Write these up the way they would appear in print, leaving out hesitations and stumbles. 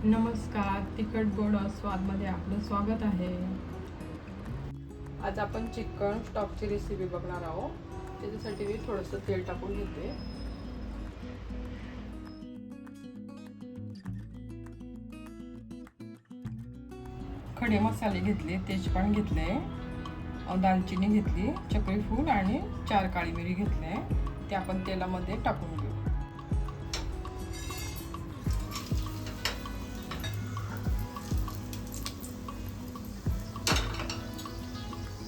नमस्कार, तिखट गोड स्वादमध्ये आपलं स्वागत आहे. आज आपण चिकन स्टॉकची रेसिपी बघणार आहोत. त्याच्यासाठी मी थोडंसं तेल टाकून घेते. खडे मसाले घेतले, तेजपान घेतले, दालचिनी घेतली, चक्री फूल आणि 4 काळी मिरी घेतले. ते आपण तेलामध्ये टाकून घेऊ.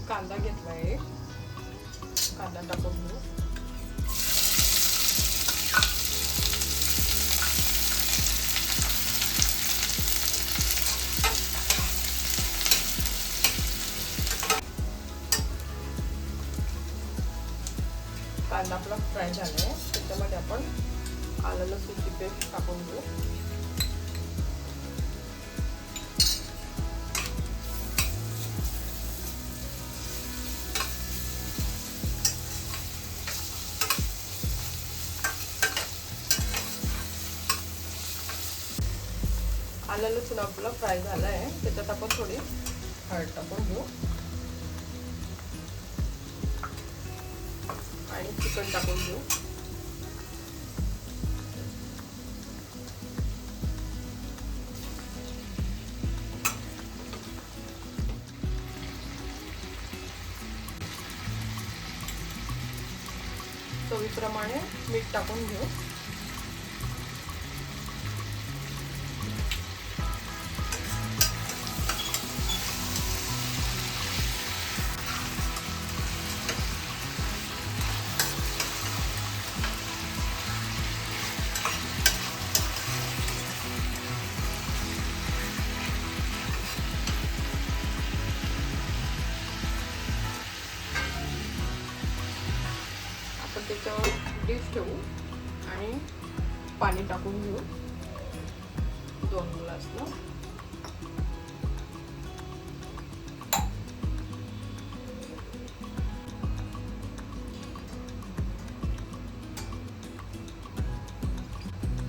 कांदा घेतला आहे, कांदा टाकून घेऊ. कांदा आपला फ्राय झालाय, त्याच्यामध्ये आपण आलं लसूणची पेस्ट टाकून घेऊ. आलं लसूण आपलं फ्राय झालं आहे, त्याच्यात आपण थोडी हळद टाकून घेऊ आणि चिकन टाकून घेऊ. चवीप्रमाणे मीठ टाकून घेऊ. त्याच्यावर डिश ठेवू आणि पाणी टाकून घेऊ 2 ग्लास.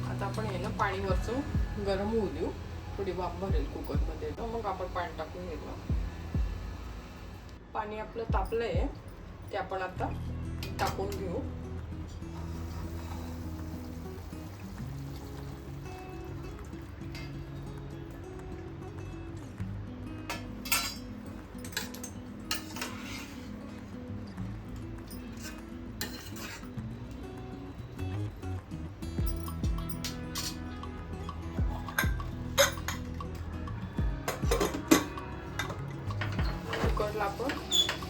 आता आपण हे ना पाणी वरचं गरम होऊ देऊ. थोडी वाफ भरेल कुकरमध्ये, तर मग आपण पाणी टाकून घेऊ. पाणी आपलं तापलंय, ते आपण आता टाकून घेऊ. कुकरला आपण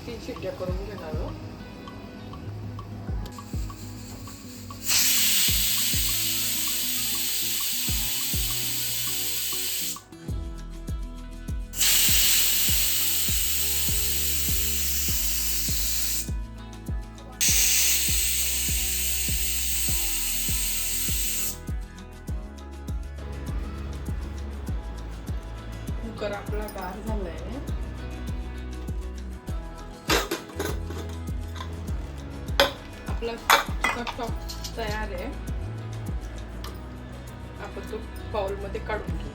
3 शिट्ट्या करून घेणार आहोत. कुकर आपला गार झालाय. आपला चिकन स्टॉक तयार आहे. आपण तो बाउलमध्ये काढून घेऊ.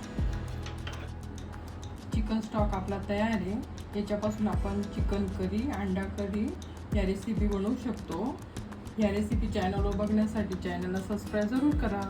चिकन स्टॉक आपला तयार आहे. याच्यापासून आपण चिकन करी, अंडा करी या रेसिपी बनवू शकतो. या रेसिपी चॅनलवर बघण्यासाठी चॅनलला सबस्क्राईब जरूर करा.